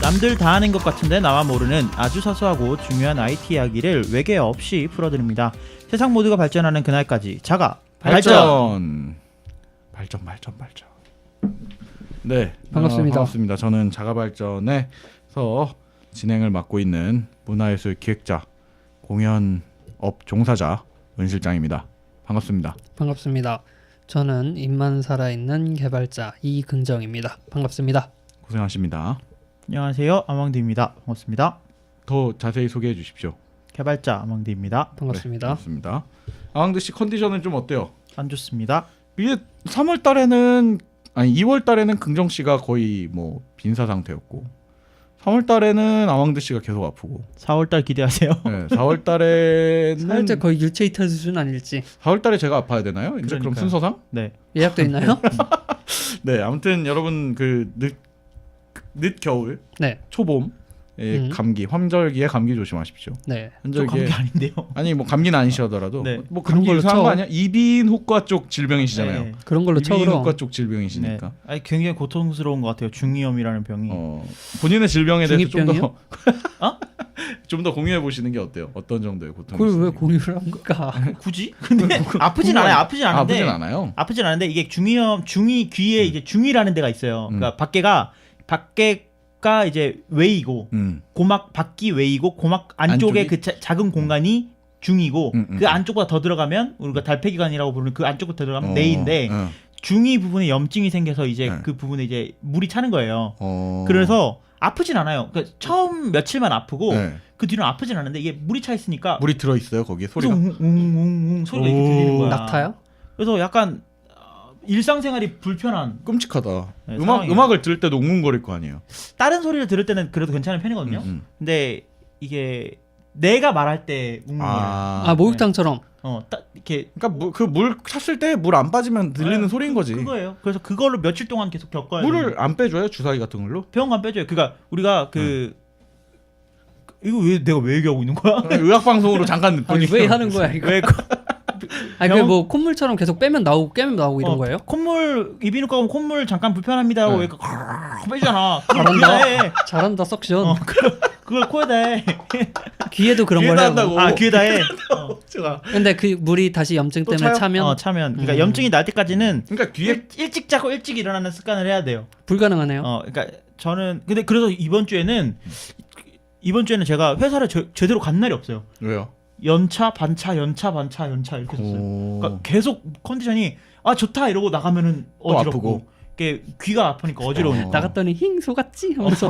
남들 다 아는 것 같은데 나만 모르는 아주 사소하고 중요한 IT 이야기를 외계 없이 풀어드립니다. 세상 모두가 발전하는 그날까지 자가 발전. 발전. 네, 반갑습니다. 반갑습니다. 저는 자가발전에서 진행을 맡고 있는 문화예술 기획자, 공연업 종사자 은실장입니다. 반갑습니다. 반갑습니다. 저는 입만 살아있는 개발자 이근정입니다. 반갑습니다. 고생하십니다. 안녕하세요, 아망디입니다. 반갑습니다. 더 자세히 소개해 주십시오. 개발자 아망디입니다. 반갑습니다. 네, 반갑습니다. 아망드 씨 컨디션은 좀 어때요? 안 좋습니다. 이게 3월 달에는 아니 2월 달에는 긍정 씨가 거의 뭐 빈사 상태였고 3월 달에는 아망드 씨가 계속 아프고 4월달 기대하세요. 네, 4월 달에는 살짝 거의 유체이탈 수준 아닐지. 4월 달에 제가 아파야 되나요? 이제 그럼 그러니까요. 순서상? 네. 예약돼 있나요? 네, 아무튼 여러분 그 늦 겨울, 네. 초봄 감기, 환절기에 감기 조심하십시오. 네. 저 감기 아닌데요. 아니 뭐 감기는 아니시더라도 네. 뭐 그런 감기 걸로 유사한 거 쳐. 아니야? 이비인후과 쪽 질병이시잖아요. 네. 그런 걸로 쳐으로. 이비인후과 쪽 질병이시니까. 네. 아니, 굉장히 고통스러운 것 같아요. 중이염이라는 병이. 본인의 질병에 대해서 중이병이요? 좀 더 공유해 보시는 게 어때요? 어떤 정도의 고통이 그걸 왜 있으세요? 공유를 합니까? 굳이? 근데 아프진 않아요. 아프진 않은데. 아프진 않아요. 아프진 않은데 이게 중이염, 중이 귀에 이제 중이라는 데가 있어요. 그러니까 밖에가 이제 외이고 고막 밖이 외이고 고막 안쪽에 안쪽이? 그 작은 공간이 중이고 그 음. 안쪽보다 더 들어가면 우리가 달팽이관이라고 부르는 그 안쪽으로 더 들어가면 내인데 어. 중이 부분에 염증이 생겨서 이제 네. 그 부분에 이제 물이 차는 거예요. 어. 그래서 아프진 않아요. 그러니까 처음 며칠만 아프고 네. 그 뒤는 아프진 않은데 이게 물이 차 있으니까 물이 들어 있어요 거기에 그래서 소리가. 웅웅웅 소리가 이렇게 들리는 거야. 낙타요? 그래서 약간 일상생활이 불편한. 끔찍하다. 네, 상황이에요. 음악을 들을 때도 웅웅거릴 거 아니에요. 다른 소리를 들을 때는 그래도 괜찮은 편이거든요. 근데 이게 내가 말할 때 웅웅거려요. 아 목욕탕처럼. 이렇게 그러니까 그 물 찼을 때 물 안 빠지면 들리는 네, 소리인 거지. 그거예요. 그래서 그걸로 며칠 동안 계속 겪어야 돼요. 물을 안 빼줘요 주사기 같은 걸로? 병원 빼줘요. 그러니까 우리가 이거 왜 내가 왜 얘기하고 있는 거야? 의학 방송으로 잠깐 아니 보니까 왜 하는 거야 이거? 왜 아니 그게 뭐 콧물처럼 계속 빼면 나오고 깨면 나오고 이런 거예요? 콧물 이비인후과 가면 콧물 잠깐 불편합니다라고 네. 빼잖아. 잘한다. 잘한다 석션. 그걸 코에다 해. 귀에도 그런 걸 귀에다 해요. 한다고. 아 귀에다 해. 제가 근데 그 물이 다시 염증 또 때문에 차요? 차면 그러니까 염증이 날 때까지는 그러니까 뒤에 일찍 자고 일찍 일어나는 습관을 해야 돼요. 불가능하네요. 그러니까 저는 근데 그래서 이번 주에는 제가 회사를 제대로 간 날이 없어요. 왜요? 연차 반차 이렇게 됐어요. 그러니까 계속 컨디션이 좋다 이러고 나가면은 또 어지럽고 아프고. 이게 귀가 아프니까 어지러우니까. 나갔더니 힝 속았지 하면서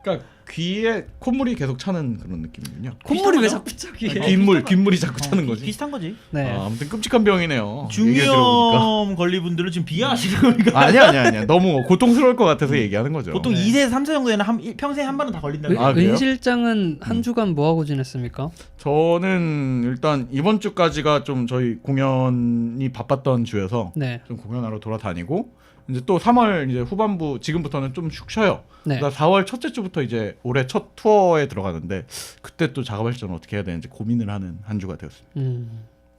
그러니까 귀에 콧물이 계속 차는 그런 느낌이군요. 콧물이 왜 비슷하죠? 자꾸 저기 귓물이 자꾸 차는 거지. 비슷한 거지. 네. 아무튼 끔찍한 병이네요. 얘기를 들어보니까. 중이염 걸린 분들은 지금 비하하시는 거니까. 아니야. 너무 고통스러울 것 같아서 얘기하는 거죠. 보통 네. 2세 3세 정도 되는 평생에 한 번은 다 걸린다. 아, 그래요? 은 실장은 한 주간 뭐 하고 지냈습니까? 저는 일단 이번 주까지가 좀 저희 공연이 바빴던 주여서 네. 좀 공연하러 돌아다니고 이제 또 3월 이제 후반부 지금부터는 좀 슉 쉬어요. 네. 나 4월 첫째 주부터 이제 올해 첫 투어에 들어가는데 그때 또 자가발전 어떻게 해야 되는지 고민을 하는 한 주가 되었습니다.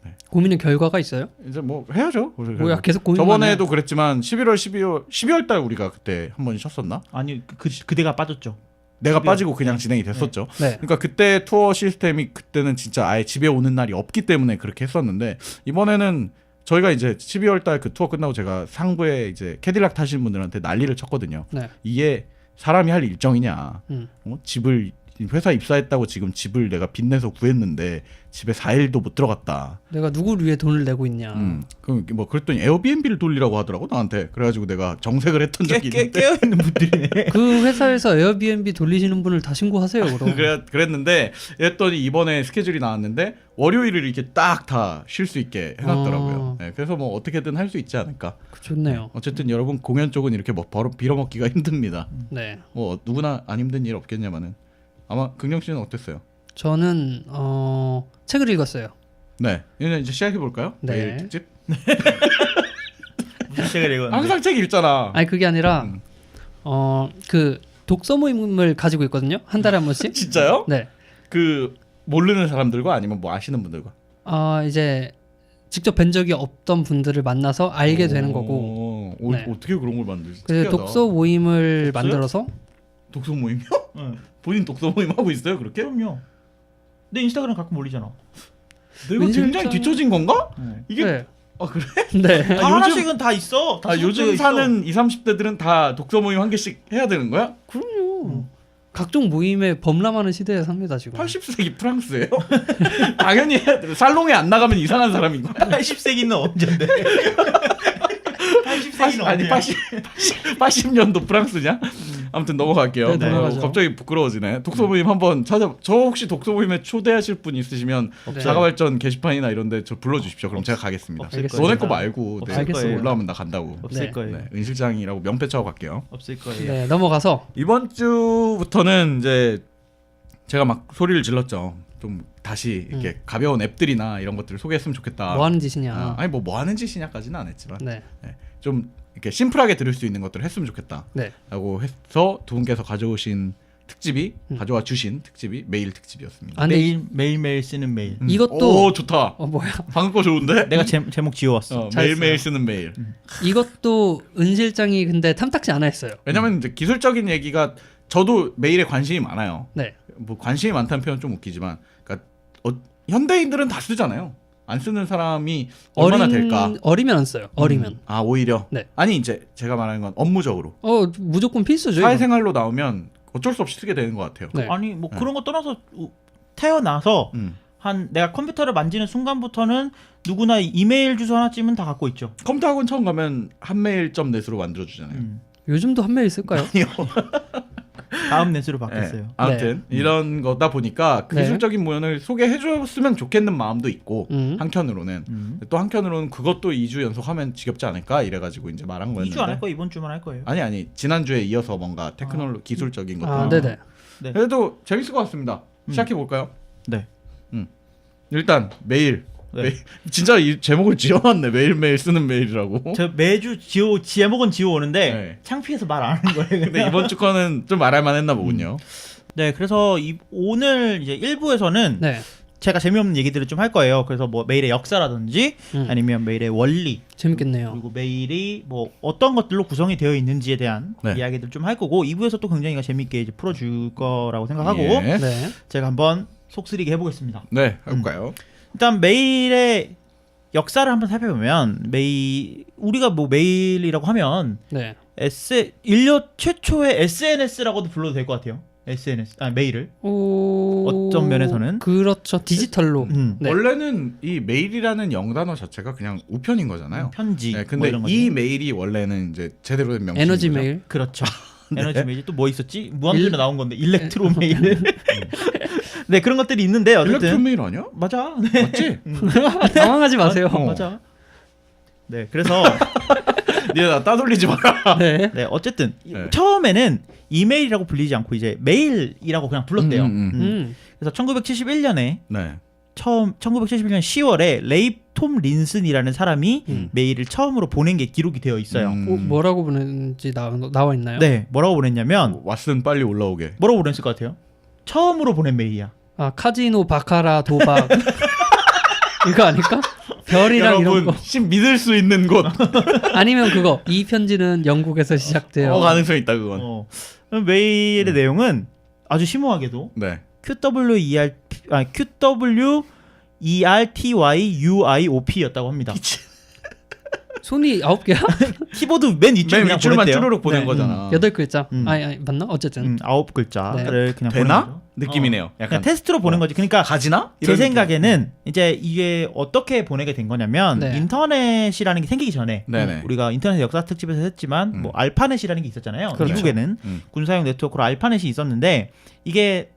네. 고민의 결과가 있어요? 이제 뭐 해야죠. 뭐야 계속 고민. 저번에도 그랬지만 12월 달 우리가 그때 한 번 쉬었었나? 아니 그대가 빠졌죠. 내가 12월. 빠지고 그냥 진행이 됐었죠. 네. 그러니까 그때 투어 시스템이 그때는 진짜 아예 집에 오는 날이 없기 때문에 그렇게 했었는데 이번에는 저희가 이제 12월 달 그 투어 끝나고 제가 상부에 이제 캐딜락 타시는 분들한테 난리를 쳤거든요. 네. 이게 사람이 할 일정이냐? 집을 회사 입사했다고 지금 집을 내가 빚내서 구했는데 집에 4일도 못 들어갔다. 내가 누구를 위해 돈을 내고 있냐. 그럼 뭐 그랬더니 에어비앤비를 돌리라고 하더라고 나한테. 그래가지고 내가 정색을 했던 적이 있는데. 깨어 있는 분들이네. 그 회사에서 에어비앤비 돌리시는 분을 다 신고하세요 그럼. 그랬는데 했더니 이번에 스케줄이 나왔는데 월요일을 이렇게 딱 다 쉴 수 있게 해놨더라고요. 네, 그래서 뭐 어떻게든 할 수 있지 않을까. 좋네요. 어쨌든 여러분 공연 쪽은 이렇게 뭐 빌어먹기가 힘듭니다. 네. 뭐 누구나 안 힘든 일 없겠냐마는. 아마 긍정 씨는 어땠어요? 저는 책을 읽었어요. 네, 이제 시작해 볼까요? 네. 매일 특집. 책을 읽었는데. 항상 책 읽잖아. 아니 그게 아니라 그 독서 모임을 가지고 있거든요. 한 달에 한 번씩. 진짜요? 네. 그 모르는 사람들과 아니면 뭐 아시는 분들과. 이제 직접 뵌 적이 없던 분들을 만나서 알게 되는 거고. 네. 어떻게 그런 걸 만들지? 그래서 특이하다. 독서 모임을 독서요? 만들어서 독서 모임이요? 응. 본인 독서 모임 하고 있어요 그렇게? 그럼요. 내 인스타그램 가끔 올리잖아. 내가 굉장히 뒤처진 건가? 이게 네. 아 그래? 네. 다 하나씩은 다 있어. 다 요즘 소속되어 있어. 사는 20, 30대들은 다 독서 모임 한 개씩 해야 되는 거야? 그럼요. 각종 모임에 범람하는 시대에 삽니다 지금. 80세기 프랑스예요? 당연히 해야 돼. 살롱에 안 나가면 이상한 사람인 거야. 80세기는 언젠데? 80세기는 아니 80년도 프랑스냐? 아무튼 넘어갈게요. 네, 넘어가죠. 갑자기 부끄러워지네. 독서 모임 한번 찾아. 저 혹시 독서 모임에 초대하실 분 있으시면 네. 자가발전 게시판이나 이런데 저 불러주십시오. 그럼 제가 가겠습니다. 없을 거예요. 너네 거 말고 없을 네, 거예요. 올라오면 나 간다고. 없을 네. 거예요. 네, 은 실장이라고 명패 차고 갈게요. 없을 거예요. 네, 넘어가서 이번 주부터는 이제 제가 막 소리를 질렀죠. 좀 다시 이렇게 가벼운 앱들이나 이런 것들을 소개했으면 좋겠다. 뭐 하는 짓이냐. 아니 뭐 하는 짓이냐까지는 안 했지만 네. 좀 이렇게 심플하게 들을 수 있는 것들을 했으면 좋겠다. 네. 라고 해서 두 분께서 가져오신 특집이 가져와 주신 특집이 메일 특집이었습니다. 아, 근데 매일매일 쓰는 메일. 이것도 오 좋다. 뭐야? 방금 거 좋은데? 내가 제목 지어왔어. 매일매일 쓰는 메일. 이것도 은 실장이 근데 탐탁지 않아 했어요. 왜냐면 이제 기술적인 얘기가 저도 메일에 관심이 많아요. 네. 뭐 관심이 많다는 표현 좀 웃기지만, 그러니까 현대인들은 다 쓰잖아요. 안 쓰는 사람이 얼마나 될까? 어리면 안 써요. 어리면. 아 오히려. 네. 아니 이제 제가 말하는 건 업무적으로 무조건 필수죠. 사회생활로 나오면 어쩔 수 없이 쓰게 되는 것 같아요. 네. 아니 뭐 그런 거 떠나서 태어나서 한 내가 컴퓨터를 만지는 순간부터는 누구나 이메일 주소 하나쯤은 다 갖고 있죠. 컴퓨터 학원 처음 가면 한메일.net으로 만들어 주잖아요. 요즘도 한 메일 쓸까요? 다음 넷으로 바뀌었어요. 네. 아무튼 이런 거다 보니까 네. 기술적인 모연을 소개해줬으면 좋겠는 마음도 있고 음. 한편으로는 또 한편으로는 그것도 2주 연속하면 지겹지 않을까 이래가지고 이제 말한 거였는데 2주 안 할 거예요. 이번 주만 할 거예요. 아니 지난주에 이어서 뭔가 테크놀로 기술적인 것들 아, 네네. 네. 그래도 재밌을 것 같습니다. 시작해 볼까요? 네. 일단 메일. 네. 메일. 진짜 이 제목을 지어놨네. 매일매일 쓰는 메일이라고. 저 매주 제목은 지어오는데 네. 창피해서 말 안 하는 거예요. 근데 이번 주 거는 좀 말할만 했나 보군요. 네, 그래서 오늘 이제 1부에서는 네. 제가 재미없는 얘기들을 좀 할 거예요. 그래서 뭐 메일의 역사라든지 아니면 메일의 원리, 재밌겠네요. 그리고 메일이 뭐 어떤 것들로 구성이 되어 있는지에 대한 네. 이야기들 좀 할 거고 2부에서 또 굉장히 재밌게 이제 풀어줄 거라고 생각하고 예. 네. 제가 한번 속쓰리게 해보겠습니다. 네, 해볼까요? 일단 메일의 역사를 한번 살펴보면 우리가 뭐 메일이라고 하면 네. 인류 최초의 SNS라고도 불러도 될 것 같아요. 메일을 어떤 면에서는 그렇죠. 디지털로. 네. 원래는 이 메일이라는 영단어 자체가 그냥 우편인 거잖아요. 편지. 네, 뭐 근데 이런 이 거죠. 메일이 원래는 이제 제대로 된 명칭인 에너지 거죠. 메일. 그렇죠. 에너지 메일 또 뭐 있었지? 무한도전에 나온 건데 일렉트로 메일. 네 그런 것들이 있는데 일렉트로 어쨌든 메일 아니야? 맞아. 네. 맞지? 당황하지 마세요. 맞아. 네 그래서 니네 나 따돌리지 마라. 네. 네 어쨌든 네. 처음에는 이메일이라고 불리지 않고 이제 메일이라고 그냥 불렀대요. 그래서 1971년에 네. 1971년 10월에 레이 톰 린슨이라는 사람이 메일을 처음으로 보낸 게 기록이 되어 있어요. 뭐라고 보냈는지 나와 있나요? 네, 뭐라고 보냈냐면 왓슨 빨리 올라오게. 뭐라고 보냈을 것 같아요? 처음으로 보낸 메일이야. 아, 카지노 바카라 도박. 이거 아닐까? 별이랑 이런 거. 믿을 수 있는 곳. 아니면 그거. 이 편지는 영국에서 시작돼요. 가능성 있다 그건. 메일의 내용은 아주 심오하게도 네. QWERTYUIOP였다고 합니다. 손이 9개야? 키보드 맨 위쪽에 맨 그냥 위줄만 보냈대요. 쭈르륵 보낸 네. 거잖아. 8글자. 음. 아니, 맞나? 어쨌든. 9글자를 그냥 보낸 되나? 거죠. 느낌이네요. 약간 그냥 테스트로 보낸 거지. 그러니까 가지나? 제 생각에는 이제 이게 어떻게 보내게 된 거냐면 네. 인터넷이라는 게 생기기 전에 네네. 우리가 인터넷 역사 특집에서 했지만 뭐 알파넷이라는 게 있었잖아요. 그렇죠. 미국에는 군사용 네트워크로 알파넷이 있었는데 이게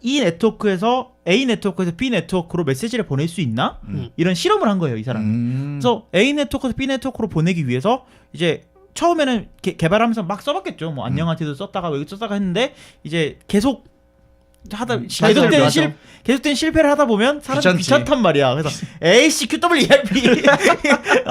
이 네트워크에서 A 네트워크에서 B 네트워크로 메시지를 보낼 수 있나? 이런 실험을 한 거예요, 이 사람. 그래서 A 네트워크에서 B 네트워크로 보내기 위해서 이제 처음에는 개발하면서 막 써봤겠죠. 뭐 안녕하세요도 썼다가 왜 썼다가 했는데 이제 계속 하다 맞아. 계속된 실패를 하다 보면 사람이 귀찮지. 귀찮단 말이야. 그래서 에이씨 QWERP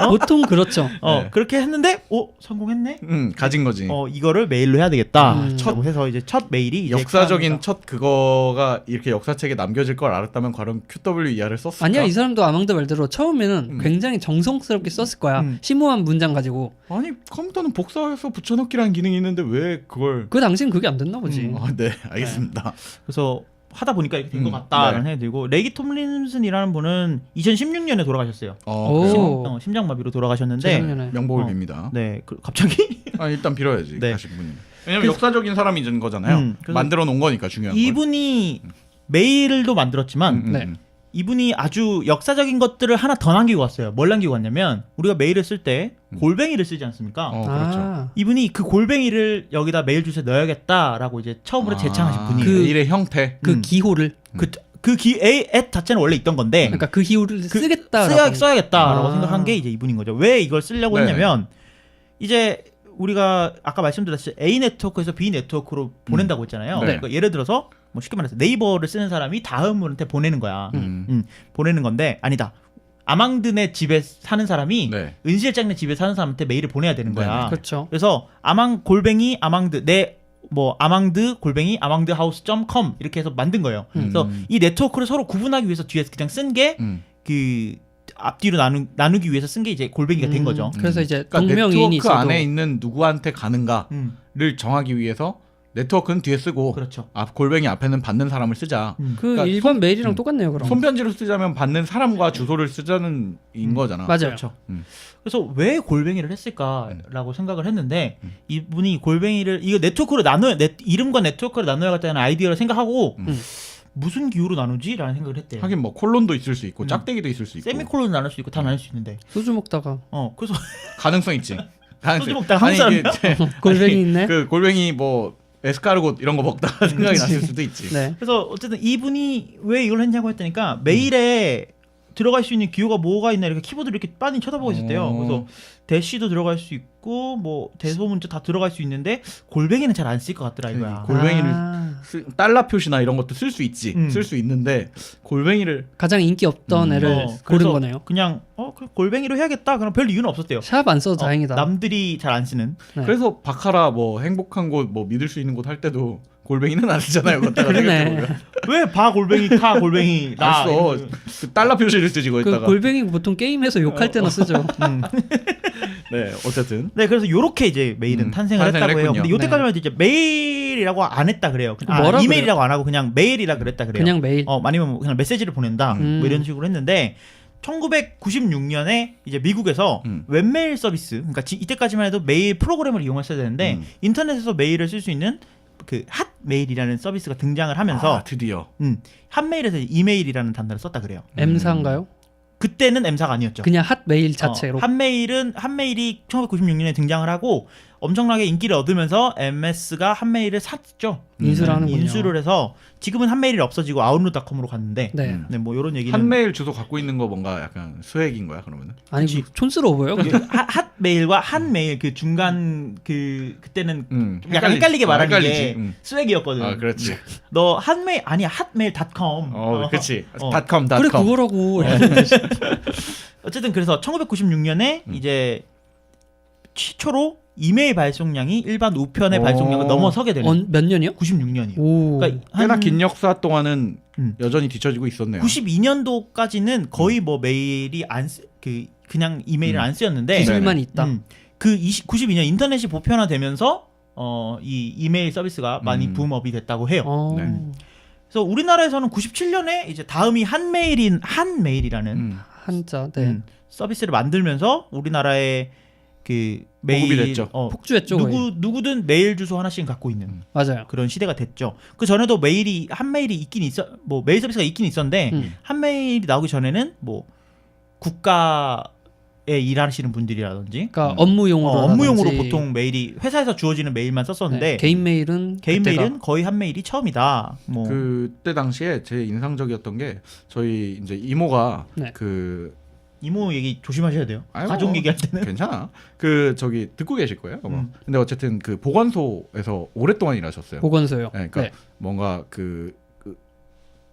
보통 그렇죠. 네. 그렇게 했는데 성공했네. 가진 거지. 이거를 메일로 해야 되겠다. 음. 라고 해서 이제 첫 메일이 이제 역사적인 쾌합니다. 첫 그거가 이렇게 역사책에 남겨질 걸 알았다면 과연 QWER을 썼을까? 아니야, 이 사람도 아망드 말대로 처음에는 굉장히 정성스럽게 썼을 거야. 심오한 문장 가지고. 아니 컴퓨터는 복사해서 붙여넣기라는 기능이 있는데 왜 그걸? 그 당시엔 그게 안 됐나 보지. 네, 알겠습니다. 그래서 하다 보니까 이렇게 된 것 같다라는 생각이 들고 레기 톰린슨이라는 분은 2016년에 돌아가셨어요. 오. 심장마비로 돌아가셨는데 재작년에. 명복을 어. 빕니다. 네, 갑자기 일단 빌어야지. 네. 가신 분이. 왜냐면 역사적인 사람이 된 거잖아요. 그래서 만들어 놓은 거니까 중요한 건. 이분이 메일도 만들었지만 네. 이분이 아주 역사적인 것들을 하나 더 남기고 왔어요. 뭘 남기고 왔냐면 우리가 메일을 쓸 때 골뱅이를 쓰지 않습니까? 그렇죠. 아, 이분이 그 골뱅이를 여기다 메일 주소에 넣어야겠다라고 이제 처음으로 제창하신 분이에요. 그- 일의 형태. 그 기호를. 앱 자체는 원래 있던 건데 그러니까 그 기호를 쓰겠다라고. 써야겠다라고 아. 생각한 게 이제 이분인 거죠. 왜 이걸 쓰려고 네네. 했냐면 이제 우리가 아까 말씀드렸듯이 A 네트워크에서 B 네트워크로 보낸다고 했잖아요. 네. 그러니까 예를 들어서 뭐 쉽게 말해서 네이버를 쓰는 사람이 다음한테 보내는 거야. 보내는 건데 아니다. 아망드네 집에 사는 사람이 네. 은실장네 집에 사는 사람한테 메일을 보내야 되는 거야. 그렇죠. 그래서 골뱅이 아망드 아망드 골뱅이 아망드하우스.com 이렇게 해서 만든 거예요. 그래서 이 네트워크를 서로 구분하기 위해서 뒤에서 그냥 쓴 게 그 앞뒤로 나누기 위해서 쓴 게 이제 골뱅이가 된 거죠. 그래서 이제 그러니까 동명이인이 네트워크 있어도 안에 있는 누구한테 가는가를 음, 정하기 위해서 네트워크는 뒤에 쓰고 그렇죠. 골뱅이 앞에는 받는 사람을 쓰자. 그 그러니까 일반 메일이랑 똑같네요, 그럼. 손편지로 쓰자면 받는 사람과 주소를 쓰자는 인 거잖아. 맞아요. 그렇죠. 그래서 왜 골뱅이를 했을까라고 생각을 했는데 이분이 골뱅이를 이거 네트워크로 이름과 네트워크를 나눠야겠다는 아이디어를 생각하고 무슨 기호로 나누지라는 생각을 했대요. 하긴 뭐 콜론도 있을 수 있고 짝대기도 있을 수 있고 세미콜론 나눌 수 있고 다 나눌 수 있는데 소주 먹다가 그래서 가능성 있지. 소주 먹다가 한국 사람이야? 골뱅이 있네. 그 골뱅이 뭐 에스카르고 이런 거 먹다가 생각이 났을 수도 있지. 네. 그래서 어쨌든 이분이 왜 이걸 했냐고 했더니까 메일에 들어갈 수 있는 기호가 뭐가 있나 이렇게 키보드를 이렇게 빤히 쳐다보고 있었대요. 그래서 대시도 들어갈 수 있고 뭐 대소문자 다 들어갈 수 있는데 골뱅이는 잘 안 쓸 것 같더라 이거야. 골뱅이를 아, 달러 표시나 이런 것도 쓸 수 있지. 쓸 수 있는데 골뱅이를 가장 인기 없던 애를 고른 그래서 거네요. 그냥 그 골뱅이로 해야겠다. 그럼 별 이유는 없었대요. 샵 안 써도 다행이다. 남들이 잘 안 쓰는. 네. 그래서 바카라 뭐 행복한 곳 뭐 믿을 수 있는 곳 할 때도 골뱅이는 안 쓰잖아요. 그러네. 왜 바 골뱅이 카 골뱅이 나 알았어. 그 달러 표시를 쓰지 그 거기다가. 골뱅이 보통 게임에서 욕할 때나 쓰죠. 네, 어쨌든. 네, 그래서 요렇게 이제 메일은 탄생을 탄생을 했다고 해요. 했군요. 근데 요때까지만 해도 이제 메일이라고 안 했다 그래요. 뭐라 이메일이라고 안 하고 그냥 메일이라 그랬다 그래요. 그냥 메일. 아니면 그냥 메시지를 보낸다. 뭐 이런 식으로 했는데 1996년에 이제 미국에서 웹메일 서비스, 그러니까 이때까지만 해도 메일 프로그램을 이용했어야 되는데 인터넷에서 메일을 쓸 수 있는 그 핫메일이라는 서비스가 등장을 하면서 드디어. 핫메일에서 이메일이라는 단어를 썼다 그래요. M사인가요? 그때는 M사가 아니었죠. 그냥 핫 메일 자체로. 핫메일이 1996년에 등장을 하고 엄청나게 인기를 얻으면서 MS가 핫메일을 샀죠. 인수를 하는군요. 인수를 해서 지금은 핫메일이 없어지고 아웃룩닷컴으로 갔는데 네. 뭐 이런 얘기는 한메일 주소 갖고 있는 거 뭔가 약간 수액인 거야 그러면은? 아니 촌스러워 보여. 그 핫메일과 한메일 그 중간 그때는 약간 헷갈리게 말하는 헷갈리지. 게 스웩이었거든. 아 그렇지. 너 핫메일 아니야 핫메일.com. 그렇지. 어. 닷컴. 그래 그거라고. 어쨌든 그래서 1996년에 이제 최초로 이메일 발송량이 일반 우편의 오. 발송량을 넘어서게 되는 몇 년이요? 96년이요. 오. 그러니까 꽤나 긴 역사 동안은 음. 여전히 뒤처지고 있었네요. 92년도까지는 거의 뭐 메일이 그냥 이메일을 안 쓰였는데 기술만 있다. 그 92년 인터넷이 보편화되면서 이 이메일 서비스가 많이 붐업이 됐다고 해요. 네. 그래서 우리나라에서는 97년에 이제 다음이 한메일이라는 한자. 네. 서비스를 만들면서 우리나라에 그 메일 보급이 됐죠. 폭주했죠. 거의. 누구든 메일 주소 하나씩 갖고 있는 맞아요. 그런 시대가 됐죠. 그 전에도 한메일이 있긴 뭐 메일 서비스가 있긴 있었는데 한메일이 나오기 전에는 뭐 국가에 일하시는 분들이라든지 그러니까 업무용으로 보통 메일이 회사에서 주어지는 메일만 썼었는데 네. 개인 메일은 거의 한메일이 처음이다. 뭐 그때 당시에 제일 인상적이었던 게 저희 이제 이모가 네. 그 이모 얘기 조심하셔야 돼요. 아이고, 가족 얘기할 때는. 괜찮아. 그 저기 듣고 계실 거예요. 아마. 근데 어쨌든 그 보건소에서 오랫동안 일하셨어요. 보건소요. 네, 그러니까 네. 뭔가 그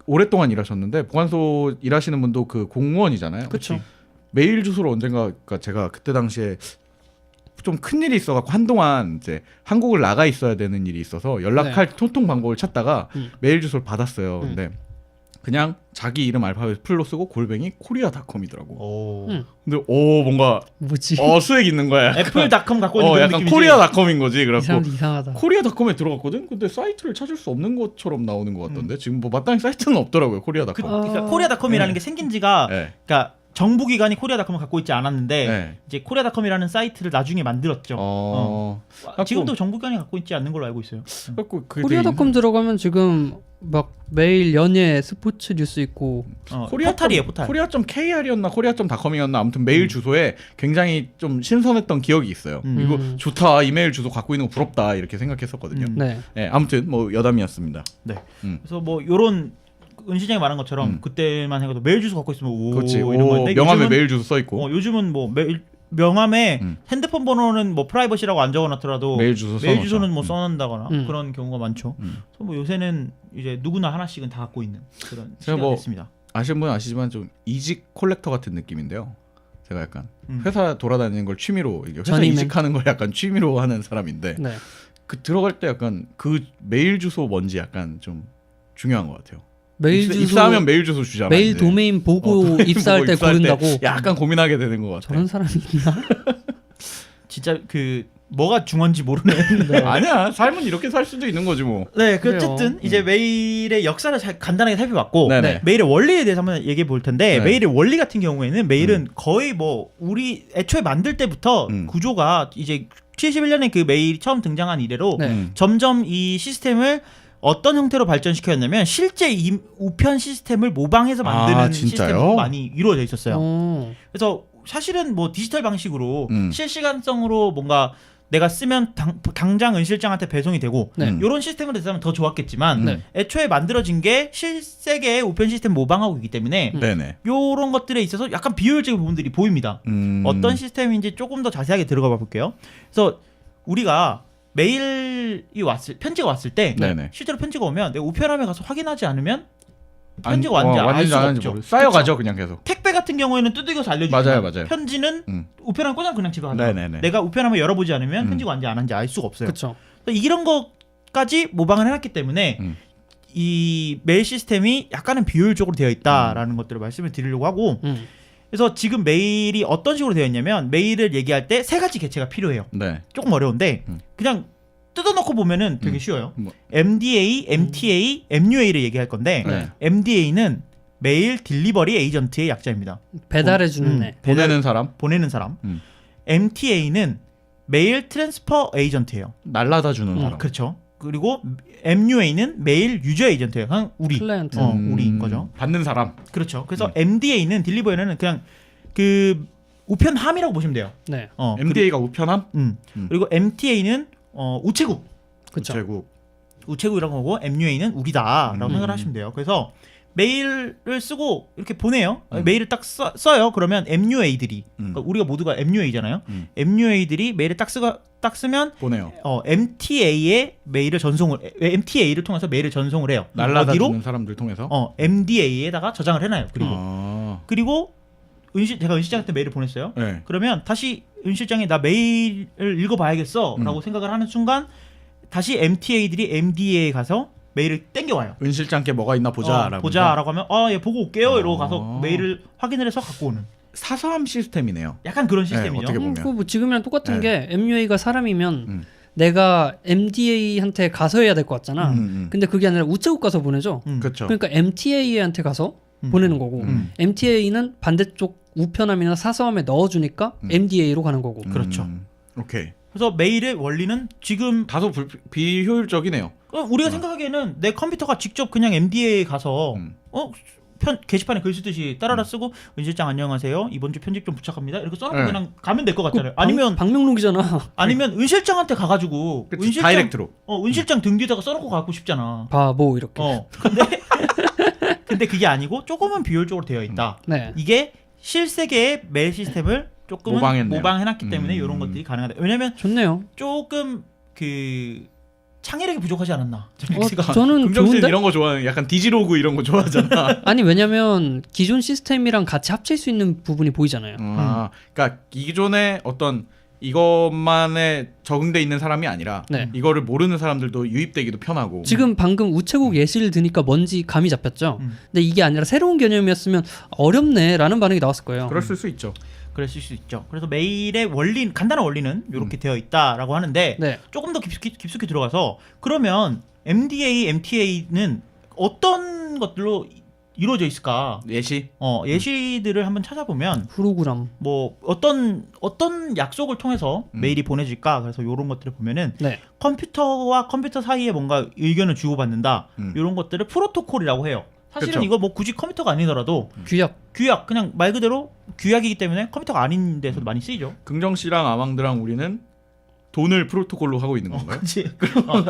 오랫동안 일하셨는데 보관소 일하시는 분도 그 공무원이잖아요. 그렇죠. 메일 주소를 언젠가 그러니까 제가 그때 당시에 좀 큰 일이 있어갖고 한동안 이제 한국을 나가 있어야 되는 일이 있어서 연락할 소통 방법을 찾다가 메일 주소를 받았어요. 근데 그냥 자기 이름 알파벳 풀로 쓰고 골뱅이 코리아닷컴이더라고. 오. 근데 뭔가 뭐지? 수액 있는 거야. 애플닷컴 갖고 있는 그런 약간 느낌이지. 코리아닷컴인 거지. 이 그래갖고 사람도 이상하다. 코리아닷컴에 들어갔거든. 근데 사이트를 찾을 수 없는 것처럼 나오는 것 같던데 지금 뭐 마땅히 사이트는 없더라고요. 코리아닷컴. 그러니까 코리아닷컴이라는 게 생긴 지가 네. 그러니까 정부 기관이 코리아닷컴을 갖고 있지 않았는데 네. 이제 코리아닷컴이라는 사이트를 나중에 만들었죠. 지금도 정부 기관이 갖고 있지 않는 걸로 알고 있어요. 그래갖고 그게 코리아닷컴 들어가면 지금 막 매일 연예 스포츠 뉴스 있고 포탈이에요, 포탈. 코리아.kr이었나 코리아.com이었나 아무튼 메일 주소에 굉장히 좀 신선했던 기억이 있어요. 이거 좋다. 이메일 주소 갖고 있는 거 부럽다. 이렇게 생각했었거든요. 네. 네, 아무튼 뭐 여담이었습니다. 네. 그래서 뭐 요런 은 시장이 말한 것처럼 그때만 해도 메일 주소 갖고 있으면 오 그렇지. 이런 건데 명함에 요즘은- 메일 주소 써 있고 요즘은 뭐 메일 명함에 핸드폰 번호는 뭐 프라이버시라고 안 적어놨더라도 메일 주소 메일 써놓자. 주소는 뭐 써놓는다거나 음. 그런 경우가 많죠. 그래서 뭐 요새는 이제 누구나 하나씩은 다 갖고 있는 그런 제가 시대가 뭐 됐습니다. 아시는 분은 아시지만 좀 이직 콜렉터 같은 느낌인데요. 제가 약간 음. 회사 돌아다니는 걸 취미로 이게 회사 전임은. 이직하는 걸 약간 취미로 하는 사람인데 네. 그 들어갈 때 약간 그 메일 주소 뭔지 약간 좀 중요한 것 같아요. 메일 주소 입사하면 메일 주소 주잖아요. 메일 이제. 도메인 보고 도메인 입사할 보고 때 고른다고. 약간 고민하게 되는 것 같아요. 저런 사람이 있나? 진짜 그 뭐가 중요한지 모르는. 네. 아니야, 삶은 이렇게 살 수도 있는 거지 뭐. 네, 그 그래요. 어쨌든 이제 메일의 역사를 잘 간단하게 살펴봤고 네네. 메일의 원리에 대해서 한번 얘기해 볼 텐데 네. 메일의 원리 같은 경우에는 메일은 거의 뭐 우리 애초에 만들 때부터 구조가 이제 71년에 그 메일이 처음 등장한 이래로 네. 점점 이 시스템을 어떤 형태로 발전시켰냐면 실제 이 우편 시스템을 모방해서 만드는 진짜요? 시스템이 많이 이루어져 있었어요. 어. 그래서 사실은 뭐 디지털 방식으로 음. 실시간성으로 뭔가 내가 쓰면 당장 은실장한테 배송이 되고 네. 이런 시스템으로 됐으면 더 좋았겠지만 네. 애초에 만들어진 게 실세계의 우편 시스템 모방하고 있기 때문에 네네. 이런 것들에 있어서 약간 비효율적인 부분들이 보입니다. 어떤 시스템인지 조금 더 자세하게 들어가 볼게요. 그래서 우리가 메일이 편지가 왔을 때 네네. 실제로 편지가 오면 내가 우편함에 가서 확인하지 않으면 아니, 편지가 왔는지 알 왔는지 수가 안 왔는지 없죠. 모르- 쌓여가죠 그냥 계속. 택배 같은 경우에는 두들겨서 알려주지만 맞아요, 맞아요. 편지는 우편함 꽂아 그냥 집에 가서 네네네. 내가 우편함을 열어보지 않으면 편지가 왔는지 안 왔는지 알 수가 없어요. 그렇죠. 이런 것까지 모방을 해놨기 때문에 이 메일 시스템이 약간은 비효율적으로 되어 있다라는 것들을 말씀을 드리려고 하고 그래서 지금 메일이 어떤 식으로 되어 있냐면 메일을 얘기할 때 세 가지 개체가 필요해요. 네. 조금 어려운데 그냥 뜯어놓고 보면은 되게 쉬워요. 뭐. MDA, MTA, MUA를 얘기할 건데 네. MDA는 메일 딜리버리 에이전트의 약자입니다. 배달해주는 애. 보내는 사람 보내는 사람. 음. MTA는 메일 트랜스퍼 에이전트예요. 날라다 주는 사람. 그렇죠. 그리고 MUA는 메일 유저 에이전트예요. 그냥 우리. 클라이언트. 우리인 거죠. 받는 사람. 그렇죠. 그래서 MDA는 딜리버리는 그냥 그 우편함이라고 보시면 돼요. 네. MDA가 우편함? 그리고 MTA는 우체국. 그렇죠. 우체국. 우체국이라고 하고 MUA는 우리다라고 생각을 하시면 돼요. 그래서 메일을 쓰고 이렇게 보내요. 메일을 딱 써요. 그러면 MUA들이 그러니까 우리가 모두가 MUA잖아요. MUA들이 메일을 딱 쓰면 보내요. MTA의 메일을 MTA를 통해서 메일을 전송을 해요. 날라다 어디로? 주는 사람들 통해서. MDA에다가 저장을 해놔요. 그리고 제가 은 실장한테 메일을 보냈어요. 네. 그러면 다시 은 실장이 나 메일을 읽어봐야겠어라고 생각을 하는 순간 다시 MTA들이 MDA에 가서 메일을 땡겨와요. 은 실장께 뭐가 있나 보자라고. 보자라고 하면 예 보고 올게요. 이러고 가서 메일을 확인을 해서 갖고 오는. 사서함 시스템이네요. 약간 그런 시스템이죠. 어떻게 보면. 뭐 지금이랑 똑같은 네. 게 MUA가 사람이면 내가 MDA한테 가서 해야 될 것 같잖아. 근데 그게 아니라 우체국 가서 보내죠. 그렇죠. 그러니까 MTA한테 가서 보내는 거고 MTA는 반대쪽 우편함이나 사서함에 넣어주니까 MDA로 가는 거고. 그렇죠. 오케이. 그래서 메일의 원리는 지금 다소 비효율적이네요. 우리가 생각하기에는 내 컴퓨터가 직접 그냥 MDA에 가서 게시판에 글 쓰듯이 따라라 쓰고 은 실장 안녕하세요. 이번 주 편집 좀 부탁합니다. 이렇게 써놓고 그냥 가면 될 것 같잖아요. 아니면 방명록이잖아. 아니면 은 실장한테 가가지고 그치, 다이렉트로. 은 실장 등 뒤에다가 써놓고 가고 싶잖아. 바보 이렇게. 근데 그게 아니고 조금은 비효율적으로 되어 있다. 네. 이게 실세계의 메일 시스템을 조금은 모방했네요. 모방해놨기 때문에 이런 것들이 가능하다. 왜냐면 좋네요. 조금 그 창의력이 부족하지 않았나. 잭스가. 저는 긍정신 좋은데? 이런 거 좋아하는 약간 디지로그 이런 거 좋아하잖아. 아니 왜냐면 기존 시스템이랑 같이 합칠 수 있는 부분이 보이잖아요. 그러니까 기존에 어떤 이것만에 적응돼 있는 사람이 아니라 네. 이거를 모르는 사람들도 유입되기도 편하고. 지금 방금 우체국 예시를 드니까 뭔지 감이 잡혔죠. 근데 이게 아니라 새로운 개념이었으면 어렵네라는 반응이 나왔을 거예요. 그랬을 수 있죠. 그랬을 수 있죠. 그래서 메일의 원리, 간단한 원리는 이렇게 되어 있다라고 하는데 네. 조금 더 깊숙이 들어가서 그러면 MDA, MTA는 어떤 것들로 이루어져 있을까? 예시. 예시들을 한번 찾아보면 프로그램. 뭐 어떤 약속을 통해서 메일이 보내질까? 그래서 이런 것들을 보면은 네. 컴퓨터와 컴퓨터 사이에 뭔가 의견을 주고받는다. 이런 것들을 프로토콜이라고 해요. 사실은 그쵸. 이거 뭐 굳이 컴퓨터가 아니더라도 규약 그냥 말 그대로 규약이기 때문에 컴퓨터가 아닌 데서도 많이 쓰이죠. 긍정 씨랑 아망드랑 우리는 돈을 프로토콜로 하고 있는 건가요? 그렇지.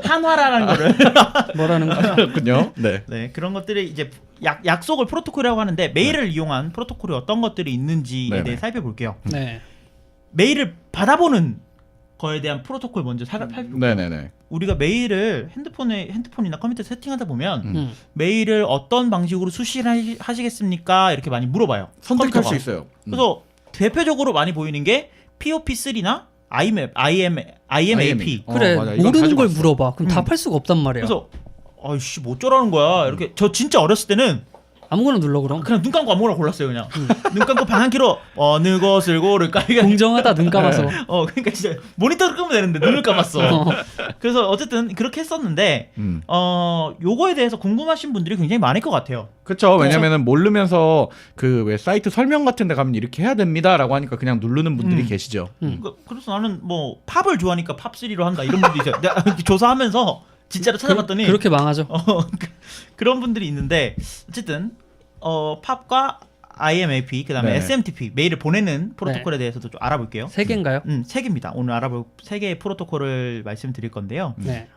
한화라는 거를 뭐라는 거죠? 그렇군요. 네. 네, 그런 것들이 이제 약속을 프로토콜이라고 하는데 메일을 이용한 프로토콜이 어떤 것들이 있는지에 네네. 대해 살펴볼게요. 네. 메일을 받아보는 거에 대한 프로토콜 먼저 살펴볼게요. 네네네. 우리가 메일을 핸드폰이나 컴퓨터 세팅하다 보면 메일을 어떤 방식으로 수신을 하시겠습니까? 이렇게 많이 물어봐요. 선택할 컴퓨터가. 수 있어요. 그래서 대표적으로 많이 보이는 게 POP3나 IMAP. 그래 맞아. 이건 모르는 가지고 걸 왔어. 물어봐. 그럼 답할 수가 없단 말이야. 그래서 아이씨 뭐 어쩌라는 거야. 이렇게 저 진짜 어렸을 때는 아무거나 눌러 그럼. 그냥 눈 감고 아무거나 골랐어요 그냥. 눈 감고 방 한 ኪ로 어느 것을 고를까. 공정하다 눈 감아서. 그러니까 진짜 모니터를 끄면 되는데 눈을 감았어. 그래서 어쨌든 그렇게 했었는데 요거에 대해서 궁금하신 분들이 굉장히 많을 것 같아요. 그렇죠. 왜냐면은 모르면서 그 왜 사이트 설명 같은 데 가면 이렇게 해야 됩니다라고 하니까 그냥 누르는 분들이 계시죠. 그래서 나는 뭐 팝을 좋아하니까 팝3로 한다 이런 분들이 있어요. 내가 조사하면서 진짜로 찾아봤더니 그렇게 망하죠. 그런 분들이 있는데 어쨌든 팝과 IMAP 그다음에 네. SMTP 메일을 보내는 프로토콜에 대해서도 좀 알아볼게요. 세 개인가요? 세 개입니다. 오늘 알아볼 세 개의 프로토콜을 말씀드릴 건데요. 네.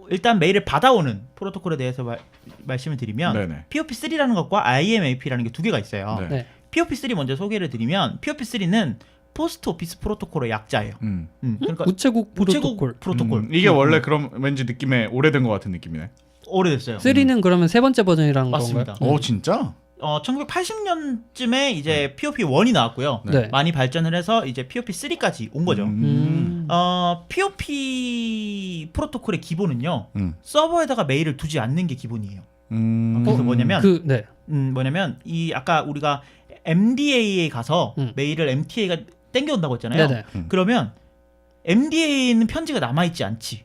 일단 메일을 받아오는 프로토콜에 대해서 말씀을 드리면 네네. POP3라는 것과 IMAP라는 게 두 개가 있어요. 네. 네. POP3 먼저 소개를 드리면 POP3는 포스트 오피스 프로토콜의 약자예요. 그러니까 우체국 프로토콜. 프로토콜. 이게 원래 그럼 왠지 느낌에 오래된 것 같은 느낌이네. 오래됐어요. 3는 그러면 세 번째 버전이라는 맞습니다. 건가요? 오 진짜? 1980년쯤에 이제 POP1이 나왔고요. 네. 많이 발전을 해서 이제 POP3까지 온 거죠. POP 프로토콜의 기본은요. 서버에다가 메일을 두지 않는 게 기본이에요. 그래서 뭐냐면 뭐냐면 이 아까 우리가 MDA에 가서 메일을 MTA가 땡겨온다고 했잖아요. 네네. 그러면 MDA에는 편지가 남아있지 않지.